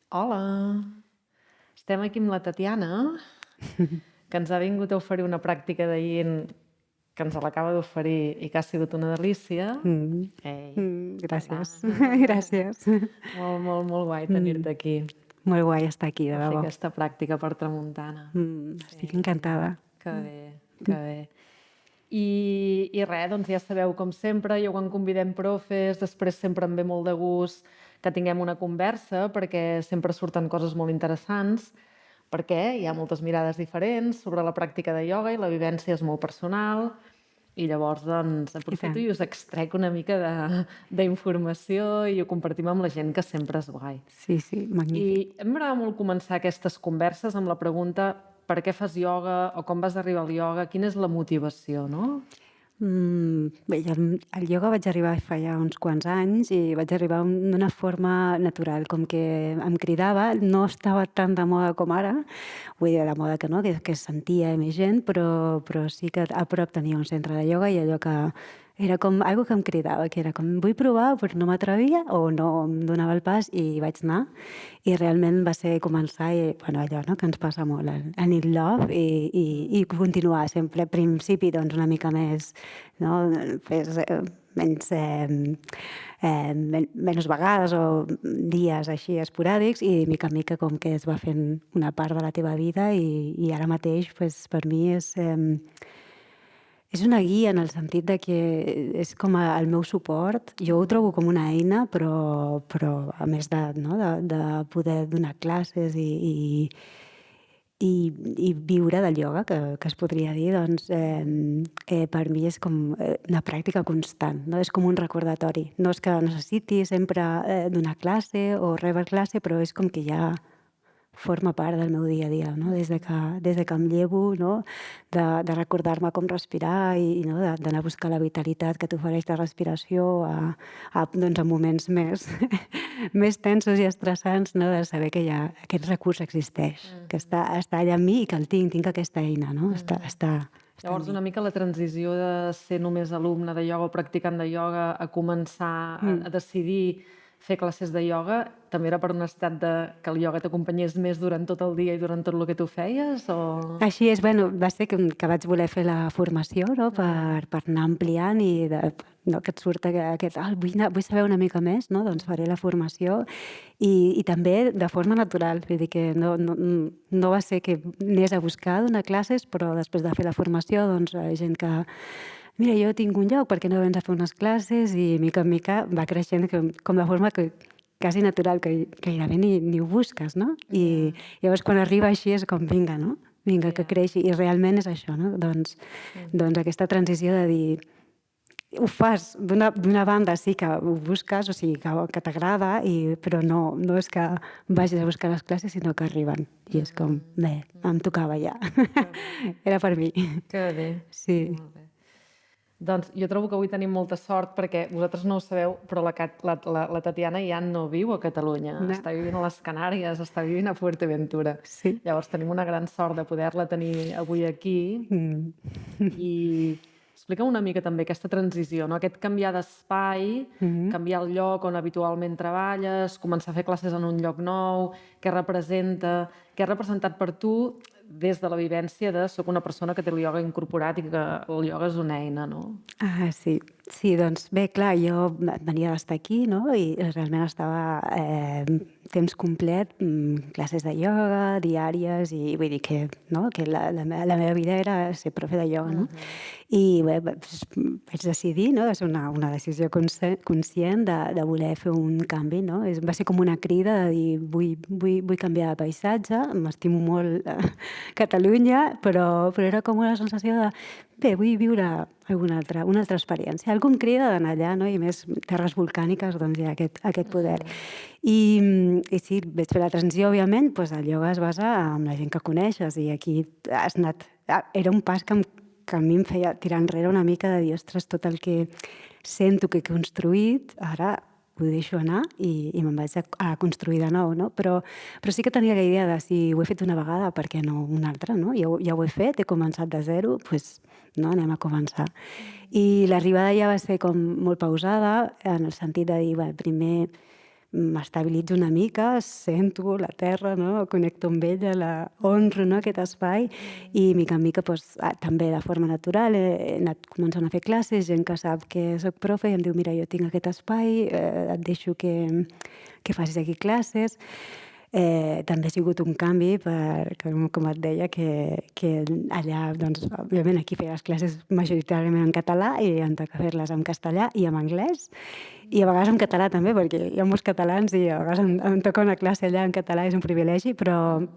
Hola, estem aquí amb la Tatiana, que ens ha vingut a oferir una pràctica de yin que ens l'acaba d'oferir i que ha sigut una delícia. Mm. Ei, Gràcies. hola. Gràcies. Molt, molt, molt guai tenir-te aquí Molt guai estar aquí, de a fer debò. aquesta pràctica per tramuntana. Estic encantada. Que bé, que bé. I res, doncs ja sabeu, com sempre, jo quan convidem profes, després sempre em ve molt de gust que tinguem una conversa, perquè sempre surten coses molt interessants, perquè hi ha moltes mirades diferents sobre la pràctica de ioga i la vivència és molt personal, i llavors doncs aprofito i us extrec una mica d'informació i ho compartim amb la gent, que sempre és guai. Sí, magnífic. I m'agrada molt començar aquestes converses amb la pregunta: per què fas ioga o com vas arribar al ioga? Quina és la motivació, no? Bé, jo al ioga vaig arribar fa ja uns quants anys i vaig arribar d'una forma natural, com que em cridava, no estava tan de moda com ara, vull dir, de moda que no, que es sentia més gent, però sí que a prop tenia un centre de ioga i allò que era com algo que em cridava, que era com vull provar, però no m'atrevia o no em donava el pas i vaig anar. I realment va ser començar, bueno, allò, no?, que ens passa molt, el need love i continuar sempre. Al principi, doncs, una mica més, no?, pues, menys vegades o dies així esporàdics i mica en mica com que es va fent una part de la teva vida i ara mateix, pues, per mi és una guia en el sentit de que és com el meu suport. Jo ho trobo com una eina, però a més de poder donar classes i viure del ioga, que es podria dir, doncs per mi és com una pràctica constant, no? És com un recordatori. No és que necessiti sempre donar classe o rebre classe, però és com que ja forma part del meu dia a dia, no? Des de que em llevo, no?, de recordar-me com respirar i no?, d'anar a buscar la vitalitat que t'ofereix la respiració doncs, en moments més, més tensos i estressants, no?, de saber que aquest recurs existeix, que està allà amb mi i que el tinc aquesta eina, no? Llavors, una mica la transició de ser només alumne de ioga o practicant de ioga a començar a decidir fer classes de ioga, també era per una necessitat de que el ioga t'acompanyés més durant tot el dia i durant tot el que tu feies? O... Així és, bueno, va ser que vaig voler fer la formació, no?, per anar ampliant i no, que et surt aquest vull saber una mica més, no?, doncs faré la formació i també de forma natural, vull dir que no va ser que anés a buscar donar classes, però després de fer la formació, doncs gent que mira, jo tinc un lloc, per què no vens a fer unes classes? I mica en mica va creixent com de forma que quasi natural, que gairebé ni ho busques, no? I llavors quan arriba així és com vinga, no? Vinga, que creixi. I realment és això, no? Doncs aquesta transició de dir ho fas d'una banda, sí que ho busques, o sigui, que t'agrada, però no és que vagis a buscar les classes, sinó que arriben. I és com, bé, em tocava ja. Era per mi. Que bé. Sí. Molt bé. Doncs jo trobo que avui tenim molta sort perquè vosaltres no ho sabeu, però la Tatiana ja no viu a Catalunya. No. Està vivint a les Canàries, està vivint a Fuerteventura. Sí. Llavors tenim una gran sort de poder-la tenir avui aquí. I explica'm una mica també aquesta transició, no? Aquest canviar d'espai, canviar el lloc on habitualment treballes, començar a fer classes en un lloc nou, què representa, què ha representat per tu des de la vivència de soc una persona que té el ioga incorporat i que el ioga és una eina, no? Sí. Sí, doncs bé, clar, jo venia d'estar aquí, no?, i realment estava temps complet, classes de ioga, diàries, i vull dir que la meva vida era ser profe de ioga, no? I bé, vaig decidir, no?, va ser una decisió conscient de voler fer un canvi, no? Va ser com una crida de dir vull canviar de paisatge, m'estimo molt Catalunya, però era com una sensació de bé, vull viure una altra experiència. Algú em crida d'anar allà, no?, i més terres volcàniques, doncs hi ha aquest poder. I sí, vaig fer la transició, òbviament, doncs el ioga es basa en la gent que coneixes i aquí has anat... Era un pas que a mi em feia tirar enrere una mica de dir, ostres, tot el que sento que he construït, ara ho deixo anar i me'n vaig a construir de nou, no? Però sí que tenia la idea de si ho he fet una vegada, per què no una altra, no? Ja ho he fet, he començat de zero, doncs no, anem a començar. I l'arribada ja va ser com molt pausada, en el sentit de dir, bé, primer m'estabilitzo una mica, sento la terra, no? Connecto amb ella, la honro, no? Aquest espai, i mica en mica doncs, també de forma natural he anat començant a fer classes, gent que sap que soc profe i em diu mira, jo tinc aquest espai, et deixo que facis aquí classes. També ha sigut un canvi com et deia, que allà, doncs, òbviament aquí feia les classes majoritàriament en català i em toca fer-les en castellà i en anglès, i a vegades en català també, perquè hi ha molts catalans i a vegades em toca una classe allà en català, és un privilegi, però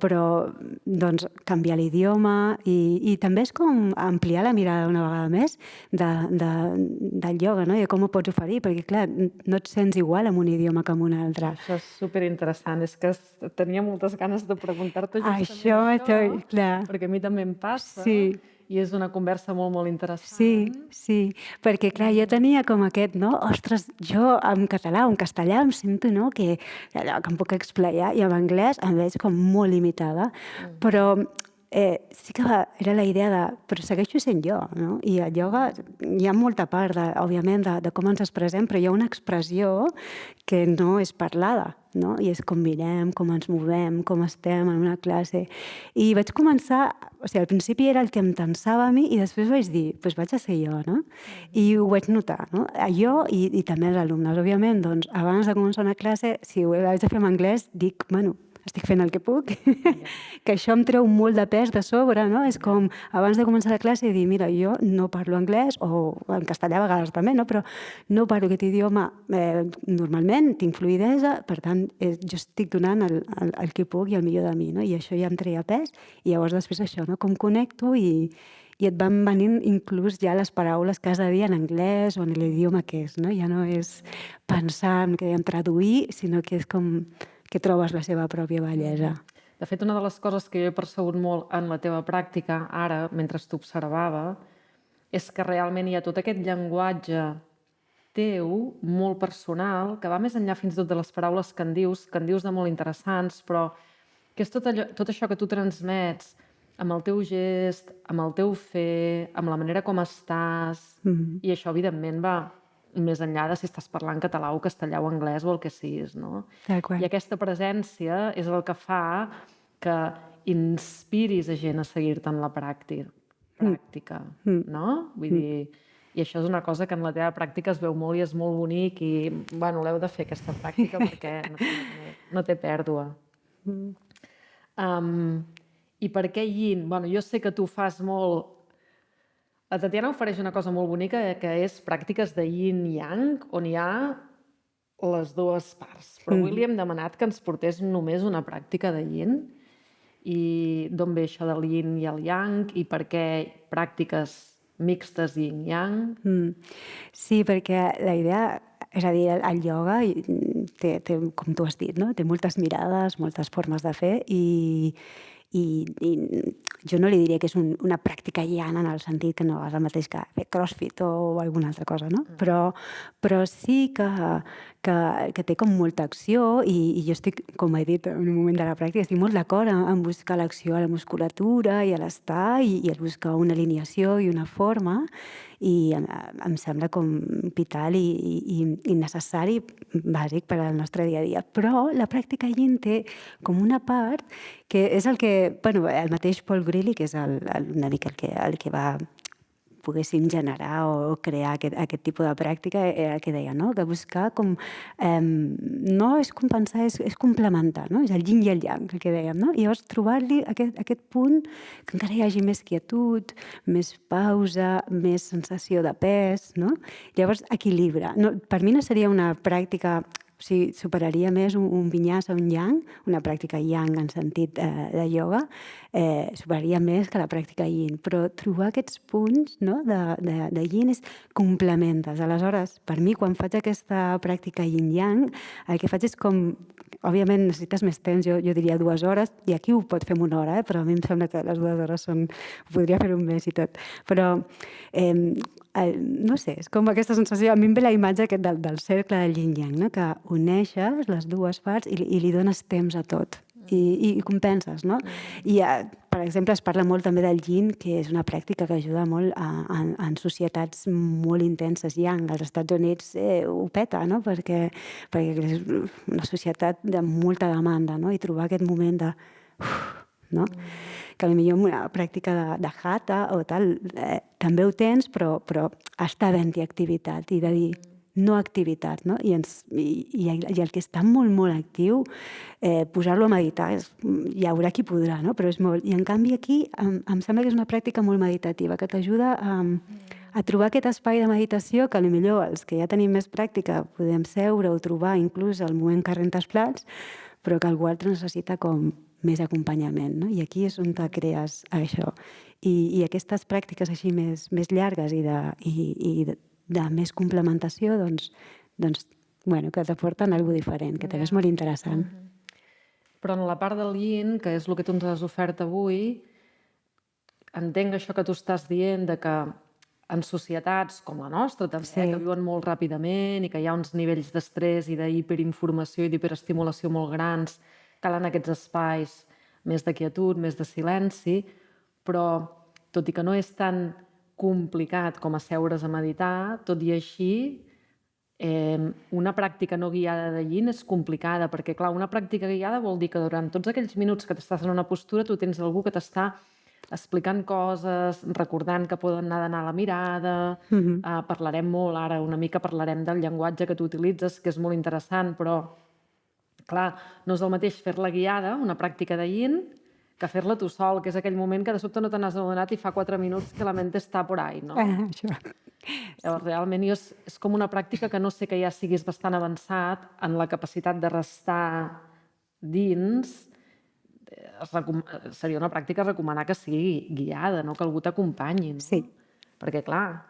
doncs, canviar l'idioma i també és com ampliar la mirada una vegada més del ioga, no? I de com ho pots oferir, perquè clar, no et sents igual en un idioma que en un altre. Això és superinteressant. És que tenia moltes ganes de preguntar-te Això, justament clar. perquè a mi també em passa, Sí. i és una conversa molt, molt interessant. Sí, perquè clar, jo tenia com aquest, no? Ostres, jo en català o en castellà em sento, no?, que allò que em puc explayar, i en anglès em veig com molt limitada, però sí que era la idea de... Però segueixo sent jo, no? I el ioga hi ha molta part, òbviament, de com ens expressem, però hi ha una expressió que no és parlada, no? I és com mirem, com ens movem, com estem en una classe. I vaig començar... O sigui, al principi era el que em tensava a mi i després vaig dir, doncs vaig a ser jo, no? I ho vaig notar, no? Jo i també els alumnes. Òbviament, doncs, abans de començar una classe, si ho haig de fer en anglès, dic, bueno, estic fent el que puc, que això em treu molt de pes de sobre, no? És com, abans de començar la classe, dir, mira, jo no parlo anglès, o en castellà a vegades també, no? Però no parlo aquest idioma normalment, tinc fluïdesa, per tant, jo estic donant el que puc i el millor de mi, no? I això ja em treia pes, i llavors després això, no? Com connecto i et van venint inclús ja les paraules que has de dir en anglès o en l'idioma que és, no? Ja no és pensar en traduir, sinó que és com que trobes la seva pròpia bellesa. De fet, una de les coses que jo he percebut molt en la teva pràctica, ara, mentre t'observava, és que realment hi ha tot aquest llenguatge teu, molt personal, que va més enllà fins i tot de les paraules que en dius de molt interessants, però que és tot això que tu transmets amb el teu gest, amb el teu fer, amb la manera com estàs, i això, evidentment, va més enllà de si estàs parlant català o castellà o anglès o el que siguis, no? I aquesta presència és el que fa que inspiris a gent a seguir-te en la pràctica, no? Vull dir, i això és una cosa que en la teva pràctica es veu molt i és molt bonic i, bueno, l'heu de fer, aquesta pràctica, perquè no té pèrdua. I per què yin? Bueno, jo sé que tu fas molt... La Tatiana ofereix una cosa molt bonica, que és pràctiques de yin-yang, on hi ha les dues parts. Però avui li hem demanat que ens portés només una pràctica de yin. I d'on ve això del yin i el yang? I per què pràctiques mixtes yin-yang? Sí, perquè la idea... És a dir, el ioga té, com tu has dit, no? Té moltes mirades, moltes formes de fer i jo no li diria que és una pràctica yin en el sentit que no és el mateix que fer crossfit o alguna altra cosa, no? Però sí que té com molta acció i jo estic, com he dit en un moment de la pràctica, estic molt d'acord en buscar l'acció a la musculatura i a l'estar i a buscar una alineació i una forma, i em sembla com vital i necessari, bàsic per al nostre dia a dia. Però la pràctica yin té com una part que és el que, bueno, el mateix Paul Grilly, que és una mica el que va poguéssim generar o crear aquest tipus de pràctica, era el que deia, no? Que buscar com... no és compensar, és complementar, no? És el yin i el yang, el que dèiem, no? I llavors trobar-li aquest punt que encara hi hagi més quietud, més pausa, més sensació de pes, no? Llavors, equilibra. No, per mi no seria una pràctica... O sigui, superaria més un vinyasa, un yang, una pràctica yang en sentit de ioga, superaria més que la pràctica yin. Però trobar aquests punts, no, de yin és complementes. Aleshores, per mi, quan faig aquesta pràctica yin-yang, el que faig és com... Òbviament necessites més temps, jo diria 2 hores, i aquí ho pot fer en 1 hora, però a mi em sembla que les 2 hores són... Podria fer un mes i tot. Però... no sé, és com aquesta sensació, a mi em ve la imatge del cercle del yin-yang, no? Que uneixes les dues parts i li dones temps a tot. i compenses, no? I, per exemple, es parla molt també del yin, que és una pràctica que ajuda molt en societats molt intenses. Yang, als Estats Units ho peta, no? Perquè és una societat de molta demanda, no? I trobar aquest moment de... no? Que potser amb una pràctica de hatha o tal, també ho tens, però està havent-hi activitat i de dir no activitat, no? I el que està molt, molt actiu, posar-lo a meditar, hi haurà qui podrà, no? Però és molt... I en canvi aquí em sembla que és una pràctica molt meditativa, que t'ajuda a trobar aquest espai de meditació que potser els que ja tenim més pràctica podem seure o trobar inclús al moment que rentes plats, però que algú altre necessita com més acompanyament, no? I aquí és on te crees això. I aquestes pràctiques així més llargues i de més complementació, doncs bueno, que t'aporten alguna cosa diferent, que també és molt interessant. Però en la part del yin, que és el que tu ens has ofert avui, entenc això que tu estàs dient de que en societats com la nostra també, que viuen molt ràpidament i que hi ha uns nivells d'estrès i d'hiperinformació i d'hiperestimulació molt grans, calen aquests espais més de quietud, més de silenci, però tot i que no és tan complicat com asseure's a meditar, tot i així una pràctica no guiada de yin és complicada, perquè clar, una pràctica guiada vol dir que durant tots aquells minuts que t'estàs en una postura tu tens algú que t'està explicant coses, recordant que poden anar la mirada, parlarem molt ara, una mica parlarem del llenguatge que tu utilitzes, que és molt interessant, però clar, no és el mateix fer-la guiada, una pràctica de yin, que fer-la tu sol, que és aquell moment que de sobte no te n'has adonat i fa 4 minuts que la mente està por ahí, no? Llavors, realment és com una pràctica que no sé que ja siguis bastant avançat en la capacitat de restar dins. Seria una pràctica recomanar que sigui guiada, no? Que algú t'acompanyi, no? Sí. Perquè, clar,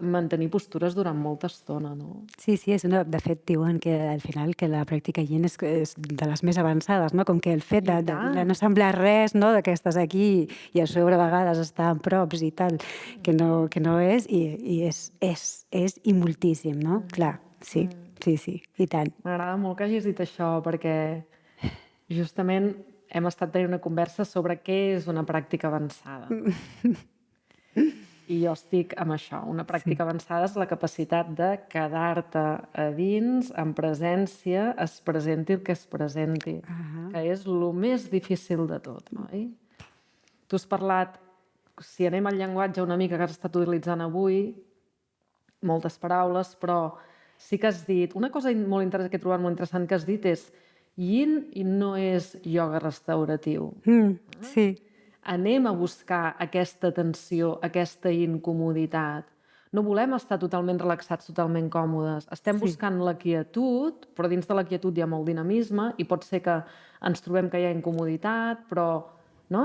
mantenir postures durant molta estona, no? Sí, de fet diuen que al final que la pràctica yin és de les més avançades, no? Com que el fet de no semblar res, no? Que estàs aquí i a sobre a vegades estar en props i tal, que no és, i és i moltíssim, no? Clar, sí, i tant. M'agrada molt que hagis dit això, perquè justament hem estat tenint una conversa sobre què és una pràctica avançada. I jo estic amb això. Una pràctica avançada és la capacitat de quedar-te a dins, en presència, es presenti el que es presenti, que és el més difícil de tot, oi? Tu has parlat, si anem al llenguatge una mica que has estat utilitzant avui, moltes paraules, però sí que has dit... Una cosa molt interessant que he trobat molt interessant que has dit és yin i no és ioga restauratiu. Sí. Anem a buscar aquesta tensió, aquesta incomoditat. No volem estar totalment relaxats, totalment còmodes. Estem buscant la quietud, però dins de la quietud hi ha molt dinamisme i pot ser que ens trobem que hi ha incomoditat, però... no?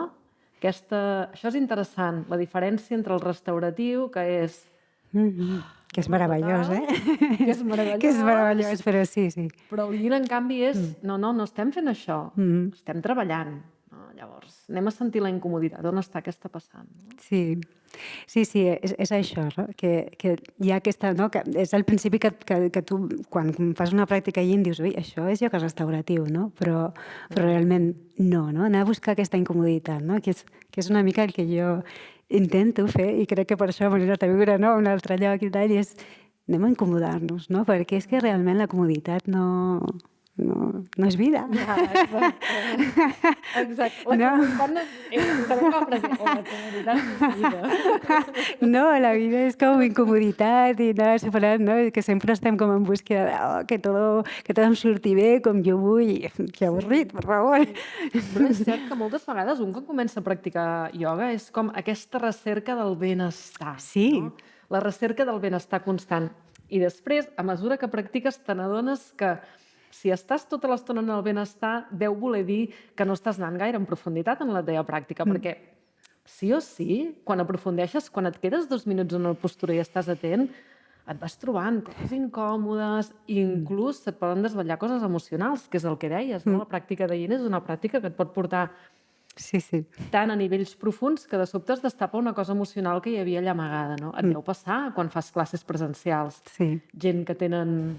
Això és interessant, la diferència entre el restauratiu, que és... Que és meravellós, Que és meravellós. Que és meravellós, però sí. Però el yin, en canvi, és... No estem fent això. Estem treballant. Llavors, anem a sentir la incomoditat. On està? Què està passant? Sí, és això, no? Que hi ha aquesta... No? Que és el principi que tu, quan fas una pràctica yin, dius, ui, això és ioga restauratiu, no? Però realment no? Anar a buscar aquesta incomoditat, no? Que és una mica el que jo intento fer, i crec que per això m'he anat a viure, no? A un altre lloc i tal, i és anem a incomodar-nos, no? Perquè és que realment la comoditat no és vida. Exacte. La comoditat no és vida. No, la vida és com incomoditat i anar superant, no? Que sempre estem com en búsqueda de que tot em surti bé com jo vull. Que avorrit, per favor. Però és cert que moltes vegades un que comença a practicar ioga és com aquesta recerca del benestar. Sí. No? La recerca del benestar constant. I després, a mesura que practiques, te n'adones que si estàs tota l'estona en el benestar, deu voler dir que no estàs anant gaire en profunditat en la teva pràctica, perquè sí o sí, quan aprofundeixes, quan et quedes 2 minuts en una postura i estàs atent, et vas trobant coses incòmodes i inclús se't poden desvetllar coses emocionals, que és el que deies, no? La pràctica de yin és una pràctica que et pot portar tant a nivells profuns que de sobte es destapa una cosa emocional que hi havia allà amagada, no? Et deu passar quan fas classes presencials. Sí. Gent que tenen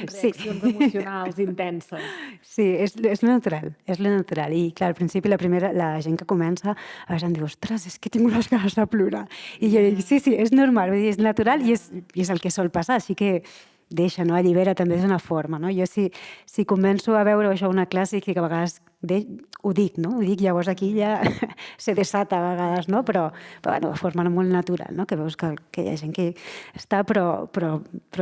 Sí. reaccions emocionals intenses. Sí, és lo natural, és lo natural. I clar, al principi la gent que comença a vegades em diu, ostres, és que tinc unes ganes de plorar. I jo dic, sí, és normal, vull dir, és natural i és el que sol passar, així que deixa, no? Allibera també és una forma, no? Jo si començo a veure això a una classe que a vegades ho dic, no? Ho dic, llavors aquí ja se desata a vegades, no? Però bueno, de forma molt natural, no? Que veus que hi ha gent que està, però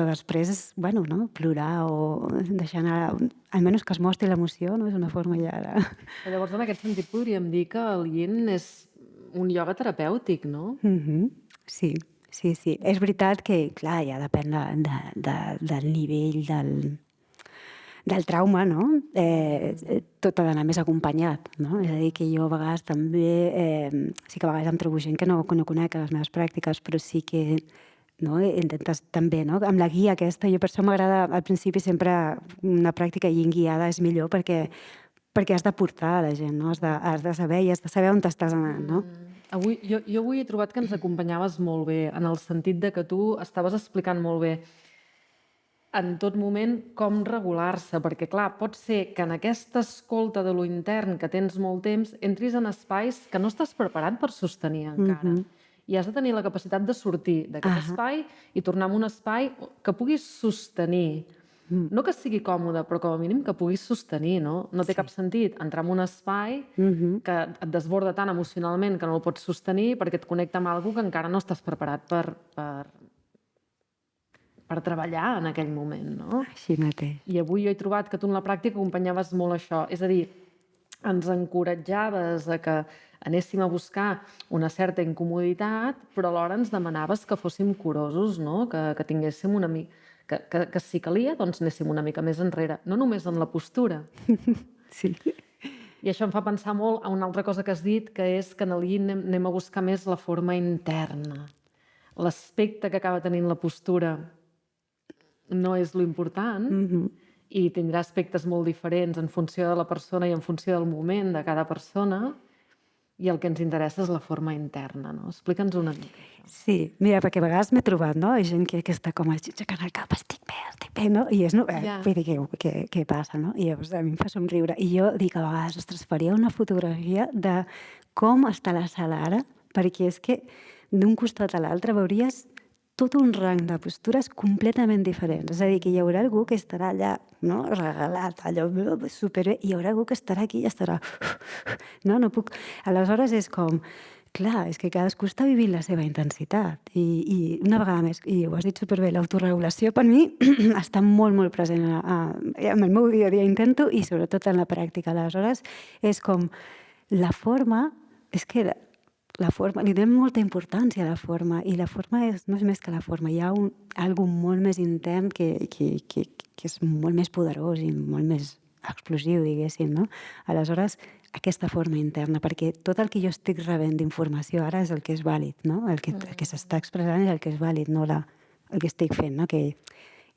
després és, bueno, no? Plorar o deixar anar, almenys que es mostri l'emoció, no? És una forma ja de... Però llavors, en aquest sentit, podríem dir que el yin és un ioga terapèutic, no? Sí. És veritat que, clar, ja depèn del nivell del trauma, no? Tot ha d'anar més acompanyat, no? És a dir, que jo a vegades també, sí que a vegades em trobo gent que no conec a les meves pràctiques, però sí que no? Intentes també, no? Amb la guia aquesta, jo per això m'agrada al principi sempre una pràctica yin guiada és millor perquè has de portar a la gent, no? Has de saber i has de saber on t'estàs anant, no? Jo avui he trobat que ens acompanyaves molt bé, en el sentit de que tu estaves explicant molt bé en tot moment com regular-se, perquè clar, pot ser que en aquesta escolta de lo intern que tens molt temps entris en espais que no estàs preparat per sostenir encara. I has de tenir la capacitat de sortir d'aquest espai i tornar a un espai que puguis sostenir. No que sigui còmode, però com a mínim que puguis sostenir, no? No té cap sentit entrar en un espai que et desborda tant emocionalment que no el pots sostenir perquè et connecta amb alguna que encara no estàs preparat per treballar en aquell moment, no? Així mateix. I avui jo he trobat que tu en la pràctica acompanyaves molt això. És a dir, ens encoratjaves a que anéssim a buscar una certa incomoditat, però alhora ens demanaves que fóssim curosos, no? Que tinguéssim una mica... Que si calia, doncs anéssim una mica més enrere. No només en la postura. Sí. I això em fa pensar molt a una altra cosa que has dit, que és que en el yin anem a buscar més la forma interna. L'aspecte que acaba tenint la postura no és lo important i tindrà aspectes molt diferents en funció de la persona i en funció del moment de cada persona, i el que ens interessa és la forma interna, no? Explica'ns una mica això. Sí, mira, perquè a vegades m'he trobat, no? Hi ha gent que està com aixecant el cap, estic bé, no? I és, no, vull dir, què passa, no? I llavors a mi em fa somriure. I jo dic a vegades, ostres, faria una fotografia de com està la sala ara, perquè és que d'un costat a l'altre veuries tot un rang de postures completament diferents. És a dir, que hi haurà algú que estarà allà, no?, regalat, allò superbé, i hi haurà algú que estarà aquí i estarà... No puc... Aleshores és com... Clar, és que cadascú està vivint la seva intensitat. I una vegada més, i ho has dit superbé, l'autoregulació per mi està molt, molt present en el meu dia a dia. Intento, i sobretot en la pràctica. Aleshores és com la forma... És que la forma, li donem molta importància a la forma, i la forma no és més que la forma. Hi ha algo molt més intern que és molt més poderós i molt més explosiu, diguéssim, no? Aleshores, aquesta forma interna, perquè tot el que jo estic rebent d'informació ara és el que és vàlid, no? El que s'està expressant és el que és vàlid, no el que estic fent, no? Que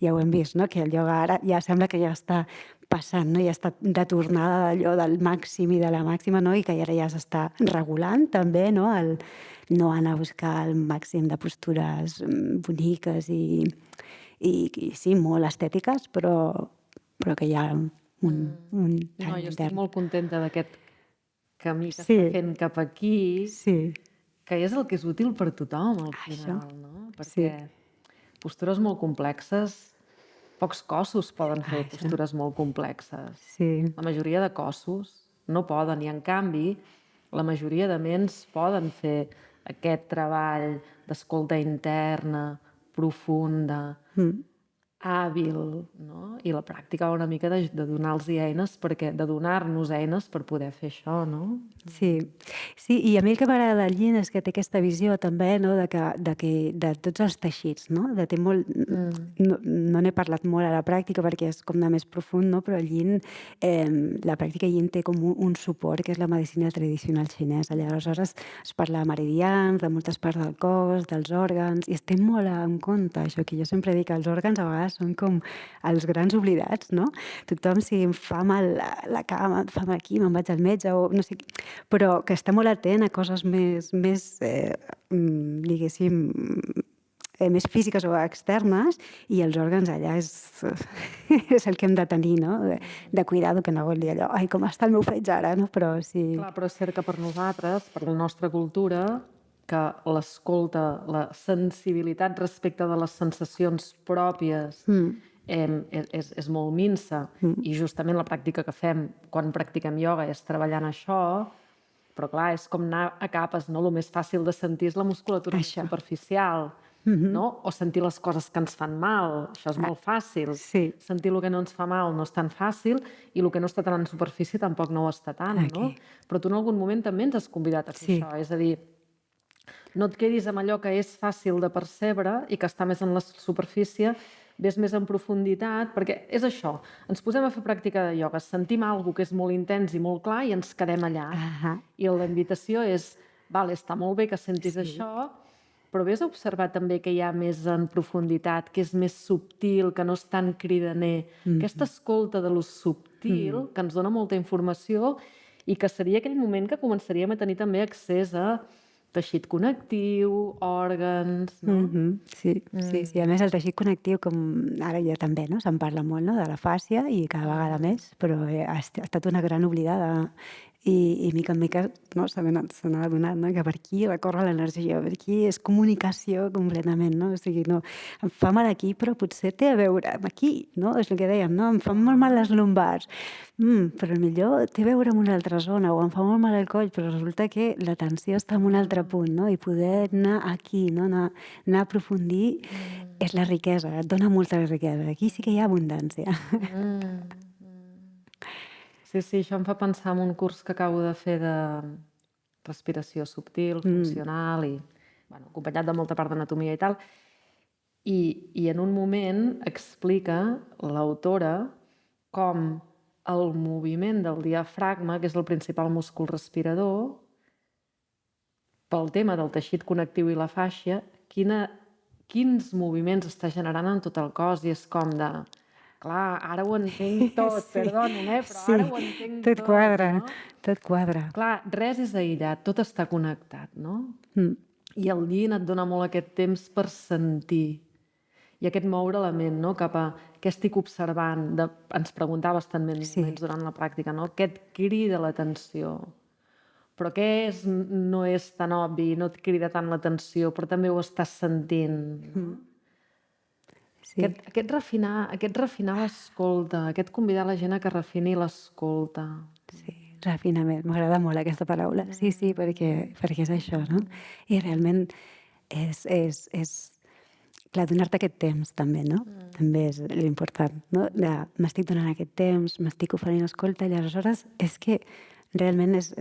ja ho hem vist, no? Que el ioga ara ja sembla que ja està passant, no? Ja està de tornada d'allò del màxim i de la màxima, no? I que ara ja s'està regulant també, no? El no anar a buscar el màxim de postures boniques i sí, molt estètiques, però que hi ha un no, jo estic molt contenta d'aquest camí que sí. està fent cap aquí, sí. que és el que és útil per tothom, al final, no? Perquè postures molt complexes, pocs cossos poden fer postures molt complexes. Sí. La majoria de cossos no poden, i en canvi la majoria de ments poden fer aquest treball d'escolta interna, profunda, hàbil, no? I la pràctica una mica de donar-los eines, de donar-nos eines per poder fer això, no? Sí, i a mi el que m'agrada del yin és que té aquesta visió també, no?, de tots els teixits, no? Té molt... No n'he parlat molt a la pràctica perquè és com de més profund, no? Però el yin, la pràctica yin té com un suport que és la medicina tradicional xinesa. Aleshores es parla de meridians, de moltes parts del cos, dels òrgans, i es té molt en compte això, que jo sempre dic que els òrgans a vegades són com els grans oblidats, no? Tothom, si em fa mal la cama, em fa mal aquí, me'n vaig al metge, o no sé... Però que està molt atent a coses més diguéssim, més físiques o externes, i els òrgans allà és, és el que hem de tenir, no? De cuidado, que no vol dir allò, ai, com està el meu fetge ara, no? Però sí. Clar, però és cert que per nosaltres, per la nostra cultura, que l'escolta, la sensibilitat respecte de les sensacions pròpies és molt minsa, i justament la pràctica que fem quan practiquem ioga és treballar en això, però clar, és com anar a capes, no? El més fàcil de sentir és la musculatura més superficial, no? O sentir les coses que ens fan mal, això és molt fàcil. Sí. Sentir el que no ens fa mal no és tan fàcil, i el que no està tan en superfície tampoc no ho està tant, no? Però tu en algun moment també ens has convidat a fer això, és a dir, no et quedis amb allò que és fàcil de percebre i que està més en la superfície, ves més en profunditat, perquè és això, ens posem a fer pràctica de ioga, sentim alguna cosa que és molt intens i molt clar i ens quedem allà. I la invitació és, vale, està molt bé que sentis això, però vés a observar també que hi ha més en profunditat, que és més subtil, que no és tan cridaner. Aquesta escolta de lo subtil, que ens dona molta informació i que seria aquell moment que començaríem a tenir també accés a teixit connectiu, òrgans, no? Sí. A més, el teixit connectiu, com ara ja també, no? Se'n parla molt, no? De la fàscia, i cada vegada més, però ha estat una gran oblidada. I mica en mica, no? Se n'ha adonat, no? Que per aquí recorre l'energia, per aquí és comunicació completament, no? O sigui, no, em fa mal aquí, però potser té a veure amb aquí, no? És el que dèiem, no? Em fan molt mal les lumbars, però millor té a veure amb una altra zona, o em fa molt mal el coll, però resulta que l'atenció està en un altre punt, no? I poder anar aquí, no? Anar a aprofundir és la riquesa, et dona molta riquesa. Aquí sí que hi ha abundància. Sí, això em fa pensar en un curs que acabo de fer de respiració subtil, funcional, i acompanyat de molta part d'anatomia i tal, i en un moment explica l'autora com el moviment del diafragma, que és el principal múscul respirador, pel tema del teixit connectiu i la fàscia, quins moviments està generant en tot el cos, i és com de... Clar, ara ho entenc tot, perdonen, però ara ho entenc tot. Tot quadra. Clar, res és aïllat, tot està connectat, no? I el yin et dona molt aquest temps per sentir, i aquest moure la ment, no? Cap a què estic observant. Ens preguntaves també durant la pràctica, no? Què et crida l'atenció? Però què no és tan obvi, no et crida tant l'atenció, però també ho estàs sentint? Aquest refinar l'escolta, aquest convidar la gent a que refini l'escolta. Sí, refinament, m'agrada molt aquesta paraula. Sí, perquè és això, no? I realment és clar, donar-te aquest temps també, no? També és l'important, no? M'estic donant aquest temps, m'estic oferint escolta, i aleshores és que realment és,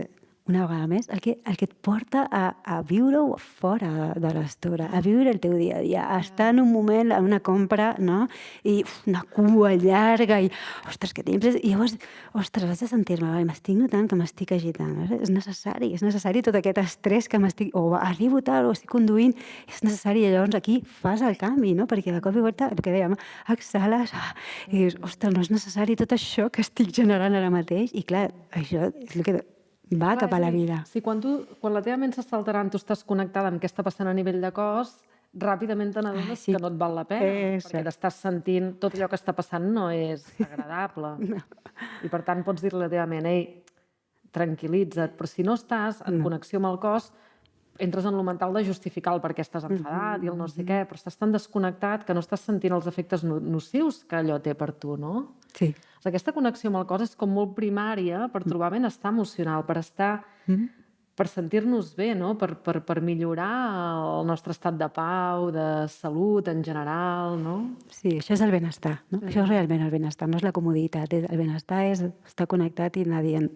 una vegada més, el que et porta a viure-ho fora de l'estora, a viure el teu dia a dia, a estar en un moment, en una compra, no? I una cua llarga, i ostres, que temps... I llavors, ostres, vaig a sentir-me, m'estic notant que m'estic agitant. És necessari tot aquest estrès que m'estic... O arribo tard, o estic conduint, és necessari, i llavors aquí fas el canvi, no? Perquè de cop i volta, el que dèiem, exhales, i dius, ostres, no és necessari tot això que estic generant ara mateix, i clar, això és el que... va cap a la vida. Sí, quan la teva ment s'està alterant, tu estàs connectada amb què està passant a nivell de cos, ràpidament te n'adones que no et val la pena, perquè t'estàs sentint... Tot allò que està passant no és agradable. I per tant pots dir-li a la teva ment, ei, tranquil·litza't, però si no estàs en connexió amb el cos, entres en lo mental de justificar el per què estàs enfadat i el no sé què, però estàs tan desconnectat que no estàs sentint els efectes nocius que allò té per tu, no? Sí. Aquesta connexió amb el cos és com molt primària per trobar benestar emocional, per sentir-nos bé, no? Per millorar el nostre estat de pau, de salut en general, no? Sí, això és el benestar, no? Això és realment el benestar, no és la comoditat. El benestar és estar connectat i anar dient,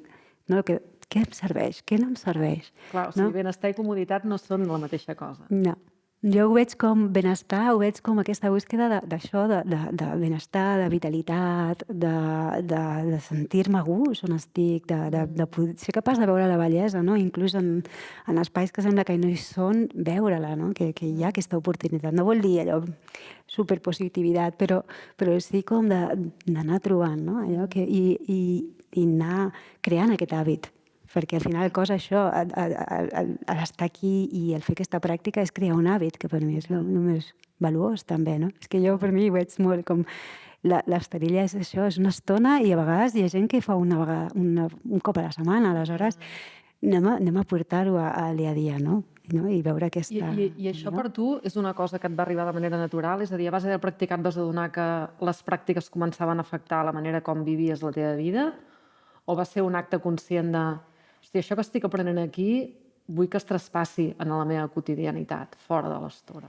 no, què em serveix, què no em serveix. Clar, o sigui, benestar i comoditat no són la mateixa cosa. No. Jo ho veig com benestar, ho veig com aquesta búsqueda d'això, de benestar, de vitalitat, de sentir-me a gust on estic, de poder ser capaç de veure la bellesa, no? Inclús en espais que sembla que no hi són, veure-la, no? Que hi ha aquesta oportunitat. No vol dir allò superpositivitat, però sí com d'anar trobant, no? Allò que, i anar creant aquest hàbit perquè al final el cos això, l'estar aquí i el fer aquesta pràctica és crear un hàbit, que per mi és el més valuós també, no? És que jo per mi ho veig molt com l'esterilla és això, és una estona i a vegades hi ha gent que fa un cop a la setmana, aleshores anem a portar-ho al dia a dia, no? I veure aquesta... I això per tu és una cosa que et va arribar de manera natural? És a dir, a base de practicar et vas adonar que les pràctiques començaven a afectar la manera com vivies la teva vida? O va ser un acte conscient de hòstia, això que estic aprenent aquí vull que es traspassi en la meva quotidianitat, fora de l'estora?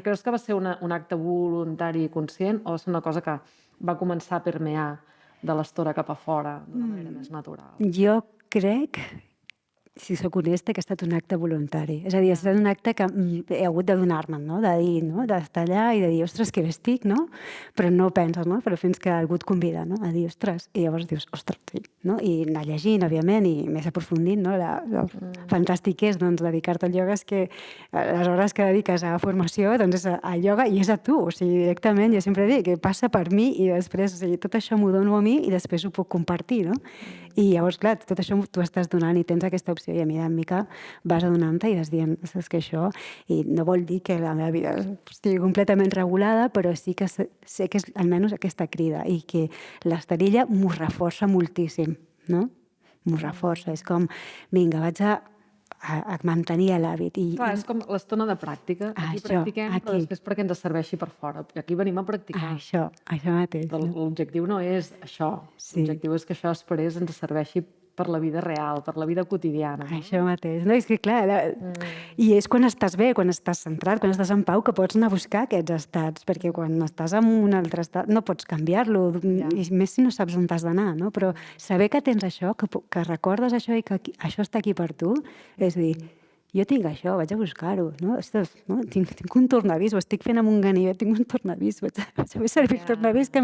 Creus que va ser un acte voluntari i conscient o va ser una cosa que va començar a permear de l'estora cap a fora d'una manera més natural? Jo crec, si sóc honesta, que ha estat un acte voluntari. És a dir, ha estat un acte que he hagut de donar-me'n, no? De dir, no? D'estar allà i de dir, ostres, que bé estic, no? Però no penses, no? Però fins que algú et convida, no? A dir, ostres, i llavors dius, ostres, sí, no? I anar llegint, òbviament, i més aprofundint, no? Fantàstic és, doncs, dedicar-te al ioga, és que les hores que dediques a formació, doncs és a ioga i és a tu, o sigui, directament, jo sempre dic, que passa per mi i després, o sigui, tot això m'ho dono a mi i després ho puc compartir, no? I llavors, clar, tot això t'ho estàs donant i tens aquesta opció i a mica en mica vas adonant-te i vas dient, saps que això, i no vol dir que la meva vida estigui completament regulada, però sí que sé que és almenys aquesta crida i que l'esterilla m'ho reforça moltíssim, no? M'ho reforça, és com, vinga, vaig a mantenir l'hàbit. Clar, és com l'estona de pràctica. Aquí practiquem, però després perquè ens serveixi per fora. I aquí venim a practicar. Això mateix. L'objectiu no és això. L'objectiu és que això després ens serveixi per la vida real, per la vida quotidiana. Això mateix. No, és que clar, i és quan estàs bé, quan estàs centrat, quan estàs en pau, que pots anar a buscar aquests estats, perquè quan estàs en un altre estat no pots canviar-lo, i més si no saps on t'has d'anar, no? Però saber que tens això, que recordes això i que això està aquí per tu, és a dir, jo tinc això, vaig a buscar-ho, no? Ostres, no? Tinc un tornavís, ho estic fent amb un ganivet, tinc un tornavís, vaig a fer servir el tornavís que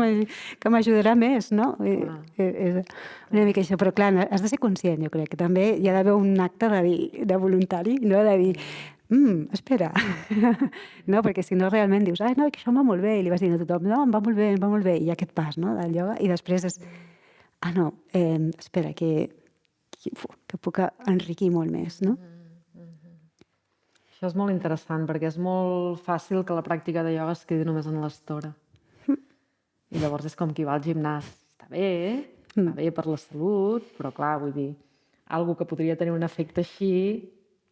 m'ajudarà més, no? És una mica això, però clar, has de ser conscient, jo crec, que també hi ha d'haver un acte de voluntari, no? De dir, espera, no? Perquè si no realment dius, no, que això em va molt bé, i li vas dir a tothom, no, em va molt bé, i hi ha aquest pas, no? Del ioga, i després és, no, espera, que puc enriquir molt més, no? Això és molt interessant, perquè és molt fàcil que la pràctica de ioga es quedi només en l'estora. I llavors és com qui va al gimnàs. Està bé per la salut, però clar, vull dir, algo que podria tenir un efecte així,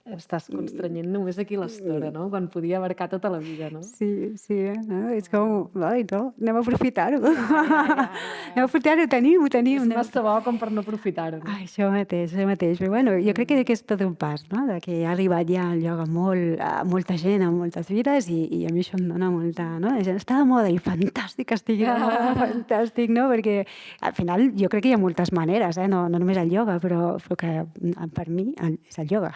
estàs constrenyent només aquí l'estora, no? Quan podia abarcar tota la vida, no? Sí, no? És com, no, anem a aprofitar-ho. Anem a aprofitar-ho, ho tenim. És massa bo com per no aprofitar-ho. Això mateix. Però bueno, jo crec que és tot un pas, no? De que ha arribat ja el ioga a molta gent, a moltes vides, i a mi això em dona molta, no? Està de moda i fantàstic estigui de moda, fantàstic, no? Perquè al final jo crec que hi ha moltes maneres, no només el ioga, però que per mi és el ioga.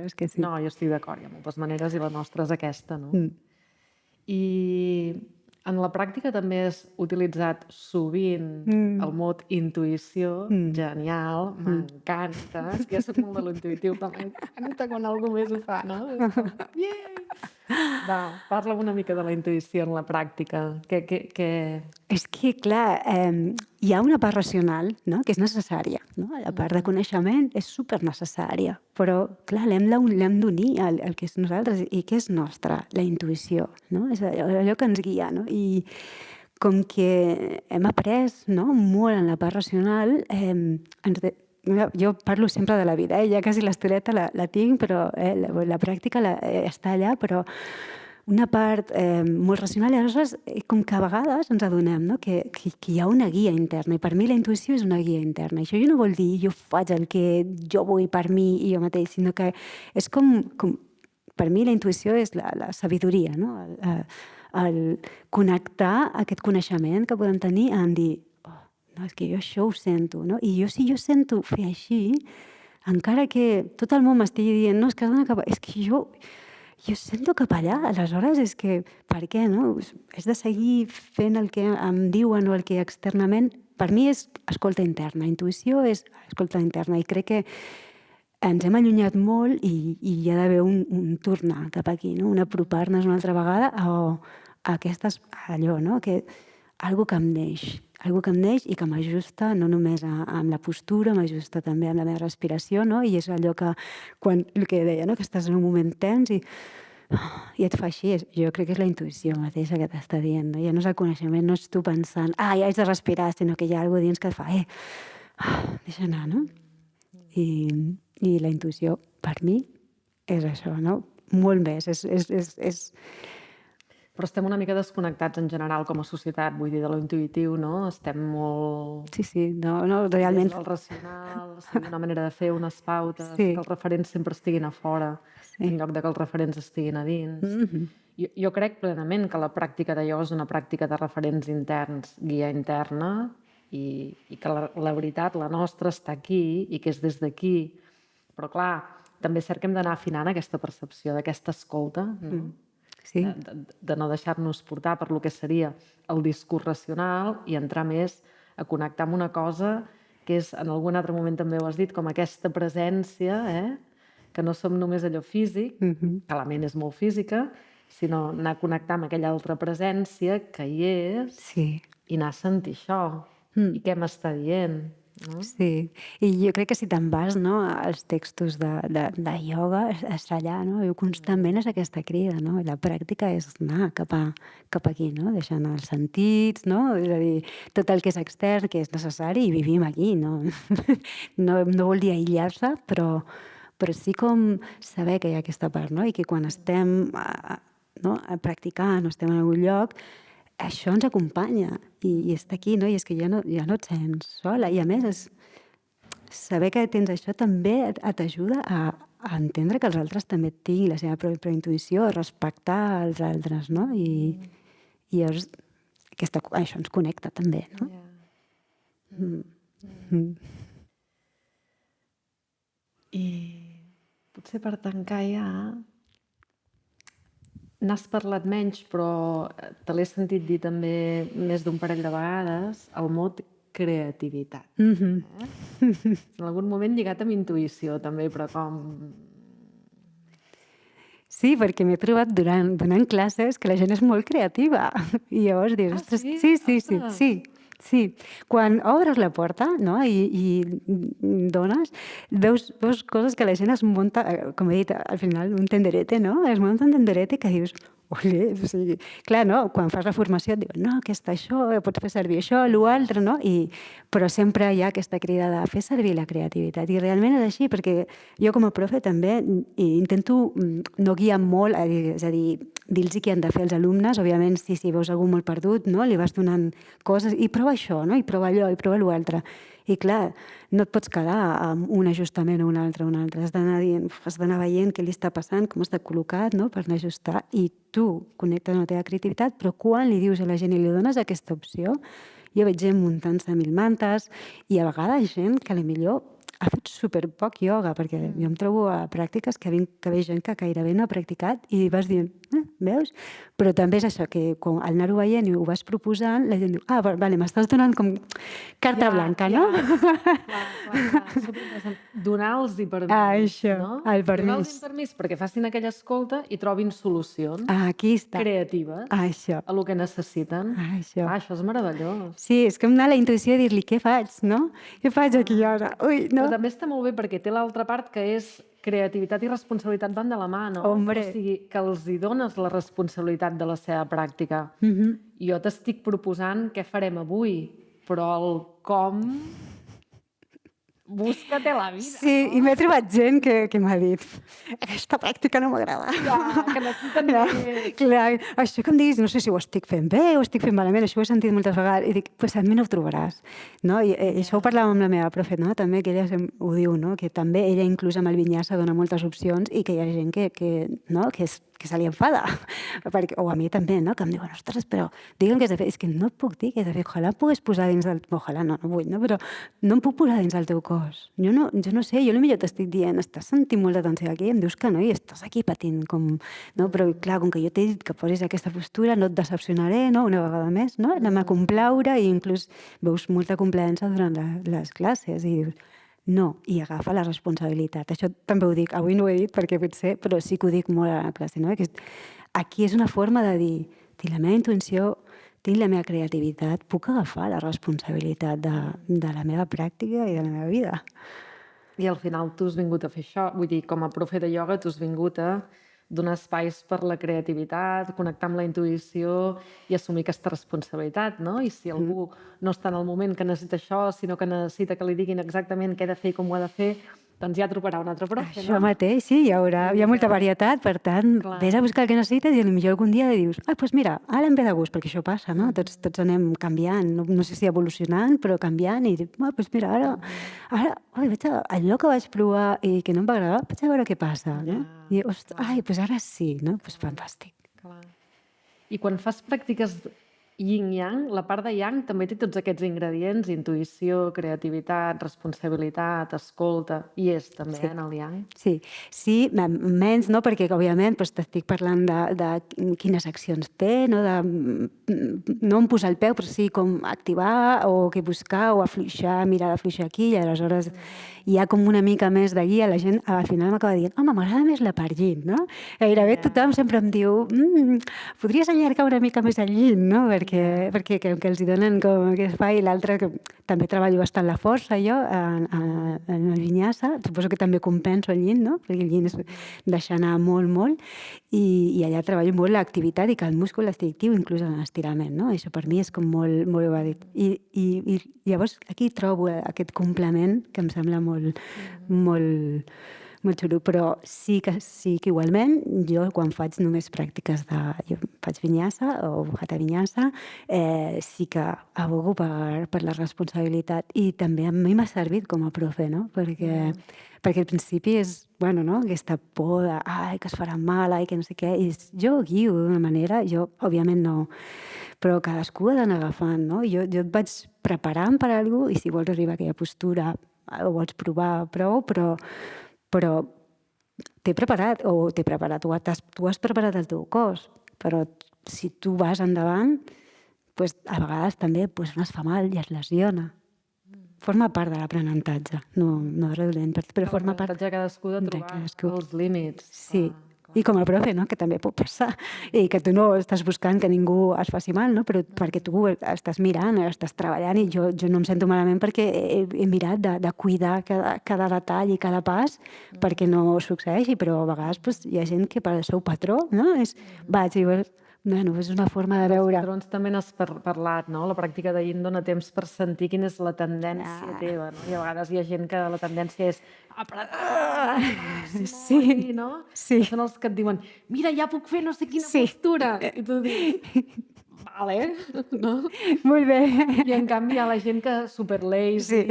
És que sí. No, jo estic d'acord, hi ha moltes maneres i la nostra és aquesta, no? I en la pràctica també has utilitzat sovint el mot intuïció, genial, m'encanta, és que jo soc molt de l'intuïtiu, però m'encanta quan algú més ho fa, no? Va, parla'm una mica de la intuïció en la pràctica. És que, clar, hi ha una part racional, no?, que és necessària, no? La part de coneixement és supernecessària, però, clar, l'hem d'unir al que és nosaltres i que és nostre, la intuïció, no? És allò que ens guia, no? I com que hem après, no?, molt en la part racional, jo parlo sempre de la vida, ja quasi l'estoreta la tinc, però la pràctica està allà, però una part molt racional, i aleshores com que a vegades ens adonem, no?, que hi ha una guia interna, i per mi la intuïció és una guia interna. Això no vol dir jo faig el que jo vull per mi i jo mateix, sinó que és com per mi la intuïció és la sabidoria, no?, el connectar aquest coneixement que podem tenir en dir, no, és que jo això ho sento, no? I si jo sento fer així, encara que tot el món m'estigui dient, no, és que has d'anar cap allà, és que jo sento cap allà, aleshores és que, per què, no? És de seguir fent el que em diuen o el que externament, per mi és escolta interna, intuïció és escolta interna, i crec que ens hem allunyat molt i hi ha d'haver un tornar cap aquí, no? Un apropar-nos una altra vegada a aquestes, allò, no? Que algo que em neix i que m'ajusta no només amb la postura, m'ajusta també amb la meva respiració, no? I és allò que, quan, el que deia, no? Que estàs en un moment tens i et fa així. Jo crec que és la intuïció mateixa que t'està dient, no? Ja no és el coneixement, no és tu pensant, ja haig de respirar, sinó que hi ha alguna cosa dins que et fa, deixa anar, no? I la intuïció, per mi, és això, no? Molt més, és... Però estem una mica desconnectats en general com a societat, vull dir, de lo intuïtiu, no? Estem molt... Sí, no, realment... Des del racional, seguir una manera de fer, unes pautes, Sí. que els referents sempre estiguin a fora, en lloc de que els referents estiguin a dins. Jo crec plenament que la pràctica de ioga és una pràctica de referents interns, guia interna, i que la veritat, la nostra, està aquí i que és des d'aquí. Però clar, també és cert que hem d'anar afinant aquesta percepció, d'aquesta escolta, no? Sí. De no deixar-nos portar per lo que seria el discurs racional i entrar més a connectar amb una cosa que és, en algun altre moment també ho has dit, com aquesta presència, que no som només allò físic, que la ment és molt física, sinó anar a connectar amb aquella altra presència que hi és i anar a sentir això. I què m'està dient, no? Sí, i jo crec que si te'n vas, no, als textos de ioga, és allà, no? Constantment és aquesta crida, no? I la pràctica és anar cap aquí, no? Deixant els sentits, no? És a dir, tot el que és extern, que és necessari, i vivim aquí, no? No vol dir aïllar-se, però sí com saber que hi ha aquesta part, no? I que quan estem practicant o estem en algun lloc, això ens acompanya i està aquí, no? I és que ja no et sents sola. I a més, saber que tens això també t'ajuda a entendre que els altres també tinguin la seva pròpia intuïció, a respectar els altres, no? I llavors això ens connecta també, no? I potser per tancar ja... N'has parlat menys, però te l'he sentit dir també més d'un parell de vegades, el mot creativitat. En algun moment lligat amb intuïció, també, però com... Sí, perquè m'he trobat donant classes que la gent és molt creativa. I llavors dius, ostres, sí. Quan obres la porta, no?, i dones, veus coses que la gent es munta, com he dit, al final, un tenderete, no? Es munta un tenderete que dius, olé, o sigui, clar, no? Quan fas la formació et diuen, no, això, pots fer servir això, l'altre, no? Però sempre hi ha aquesta crida de fer servir la creativitat. I realment és així, perquè jo com a profe també intento no guiar molt, és a dir, dir-los què han de fer els alumnes. Òbviament, si veus algú molt perdut, no? Li vas donant coses, i prova això, no? I prova allò, i prova l'altre. I clar, no et pots quedar amb un ajustament o un altre. Has d'anar veient què li està passant, com està col·locat, no? Per anar a ajustar. I tu connectes amb la teva creativitat, però quan li dius a la gent i li dones aquesta opció, jo veig gent muntant-se 1000 mantes i a vegades gent que potser ha fet superpoc ioga, perquè jo em trobo a pràctiques que veig gent que gairebé no ha practicat i vas dient, veus? Però també és això, que quan al anar-ho veient i ho vas proposant, la gent diu, vale, m'estàs donant com carta blanca, no? Clar. Donar-los-hi permís, això, no? el permís. Donar-los permís perquè facin aquella escolta i trobin solucions Aquí està. creatives Això. a lo que necessiten. Això. Això és meravellós. Sí, és que em dona la intuïció de dir-li, què faig, no? Què faig aquí ara? Ui, no? Però també està molt bé perquè té l'altra part que és creativitat i responsabilitat van de la mà, no? Hombre. O sigui, que els hi dones la responsabilitat de la seva pràctica. Jo t'estic proposant què farem avui, però el com... Búscate la vida. Sí, i m'he trobat gent que m'ha dit, aquesta pràctica no m'agrada. Que necessiten més. Clar, això que em diguis, no sé si ho estic fent bé o estic fent malament, això ho he sentit moltes vegades, i dic, pues a mi no ho trobaràs. No? I això ho parlàvem amb la meva profe, no? També, que ella ho diu, no? Que també ella inclús amb el vinyasa dona moltes opcions i que hi ha gent que se li enfada. O a mi també, no? Que em diuen, ostres, però digue'm què has de fer. És que no et puc dir què has de fer. Ojalà em pogués posar dins del... Ojalà, no vull, no? Però no em puc posar dins del teu cos. Jo no sé, jo potser t'estic dient, estàs sentint molta tensió aquí, em dius que no, i estàs aquí patint com... No? Però clar, com que jo t'he dit que posis aquesta postura, no et decepcionaré, no? Una vegada més, no? Anem a complaure, i inclús veus molta complaença durant les classes, i dius, no, i agafa la responsabilitat. Això també ho dic, avui no ho he dit perquè potser, però sí que ho dic molt a la classe, no? Que aquí és una forma de dir, la meva intuïció estil, la meva creativitat, puc agafar la responsabilitat de la meva pràctica i de la meva vida. I al final tu has vingut a fer això, vull dir, com a profe de ioga tu has vingut a donar espais per la creativitat, connectar amb la intuïció i assumir aquesta responsabilitat, no? I si algú no està en el moment que necessita això, sinó que necessita que li diguin exactament què ha de fer i com ho ha de fer, doncs ja trobarà un altre profe, Això no? mateix, sí, hi ha molta varietat, per tant, Clar. vés a buscar el que necessites i potser algun dia dius, doncs mira, ara em ve de gust, perquè això passa, no? Tots anem canviant, no sé si evolucionant, però canviant, i dic, doncs mira, oi, allò que vaig provar i que no em va agradar, vaig a veure què passa, no? I, doncs ara sí, no? Doncs fantàstic. Clar. I quan fas pràctiques yin-yang, la part de yang també té tots aquests ingredients, intuïció, creativitat, responsabilitat, escolta, i és també en el yang. Sí, menys, no? Perquè, òbviament, t'estic parlant de quines accions té, no? No em posar el peu, però sí com activar o què buscar o afluixar, mirar d'afluixar aquí, i aleshores hi ha com una mica més de guia. La gent al final m'acaba dient, home, m'agrada més la part yin, no? Gairebé tothom sempre em diu, podries allargar una mica més el yin, no? Perquè que els hi donen com aquest espai, i l'altre, que també treballo bastant la força, jo, en el vinyasa, suposo que també compenso el yin, no? Perquè el yin és deixar anar molt, molt, i allà treballo molt l'activitat i que el múscul estigui actiu, inclús en l'estirament, no? Això per mi és com molt, molt evadit. I llavors aquí trobo aquest complement que em sembla molt, molt, molt xulo, però sí que igualment jo quan faig només pràctiques jo faig vinyasa o hatha vinyasa, sí que abogo per la responsabilitat, i també a mi m'ha servit com a profe, no? Perquè al principi és, bueno, no? Aquesta por de, que es farà mal, que no sé què, i jo guio d'una manera, jo òbviament no, però cadascú ha d'anar agafant, no? Jo et vaig preparant per a alguna cosa, i si vols arribar a aquella postura ho vols provar prou, però t'he preparat, o tu has preparat el teu cos, però si tu vas endavant, a vegades també no es fa mal i es lesiona. Forma part de l'aprenentatge, no és redolent, però forma part de cadascú de trobar els límits. Sí, i com a profe, no? Que també pot passar, i que tu no estàs buscant que ningú es faci mal, no? Però perquè tu estàs mirant, estàs treballant, i jo no em sento malament perquè he mirat de cuidar cada detall i cada pas perquè no succeeixi, però a vegades hi ha gent que per al seu patró, no? Vaig i bueno, és una forma de veure. Els patrons també n'has parlat, no? La pràctica de yin dona temps per sentir quina és la tendència teva, no? I a vegades hi ha gent que la tendència és sí, no? Sí. Són els que et diuen, mira, ja puc fer no sé quina postura. I tu dius, vale, no? Molt bé. I en canvi hi ha la gent que super lazy,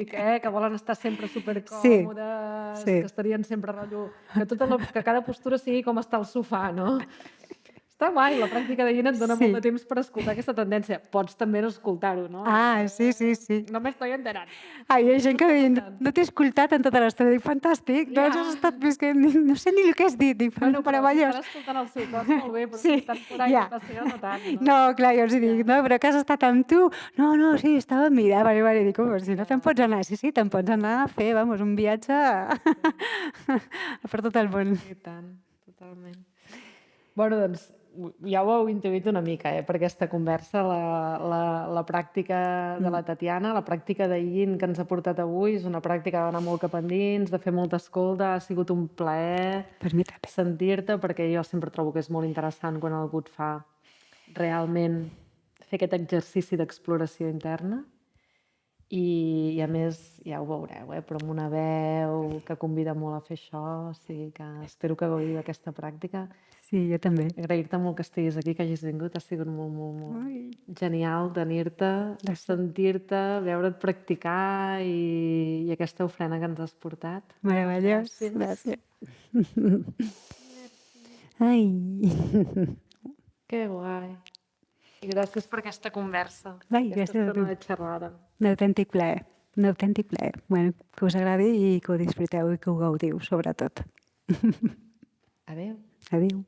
que volen estar sempre supercòmodes, que estarien sempre rotllo, que cada postura sigui com estar al sofà, no? Està guai, la pràctica de yin et dona molt de temps per escoltar aquesta tendència. Pots també no escoltar-ho, no? Sí. No m'estoy enterant. Hi ha gent que no t'he escoltat en tota l'estona. Dic, fantàstic, doncs has estat visquent, no sé ni el que has dit. Dic, però si estàs escoltant el seu cos, molt bé, però si estàs por ahí, no tant. No, clar, jo els dic, no, però que has estat amb tu? No, sí, estava mirant. Vale, dic, si no te'n pots anar. Sí, te'n pots anar a fer, un viatge per tot el món. I tant, totalment. Bueno, doncs, ja ho heu intuït una mica, per aquesta conversa, la pràctica de la Tatiana, la pràctica de yin que ens ha portat avui, és una pràctica d'anar molt cap endins, de fer molta escolta, ha sigut un plaer sentir-te, perquè jo sempre trobo que és molt interessant quan algú et fa realment fer aquest exercici d'exploració interna. I a més, ja ho veureu, però amb una veu que convida molt a fer això, o sigui que espero que gaudiu d'aquesta pràctica. Sí, jo també. Agrair-te molt que estiguis aquí, que hagis vingut, ha sigut molt genial tenir-te, sentir-te, veure't practicar i aquesta ofrena que ens has portat. Meravellós, gràcies. Ai. Que guai. I gràcies per aquesta conversa. Gràcies a tu. Aquesta xerrada. Un autèntic plaer. Bueno, que us agradi i que ho disfruteu i que ho gaudiu, sobretot. Adéu. Adéu.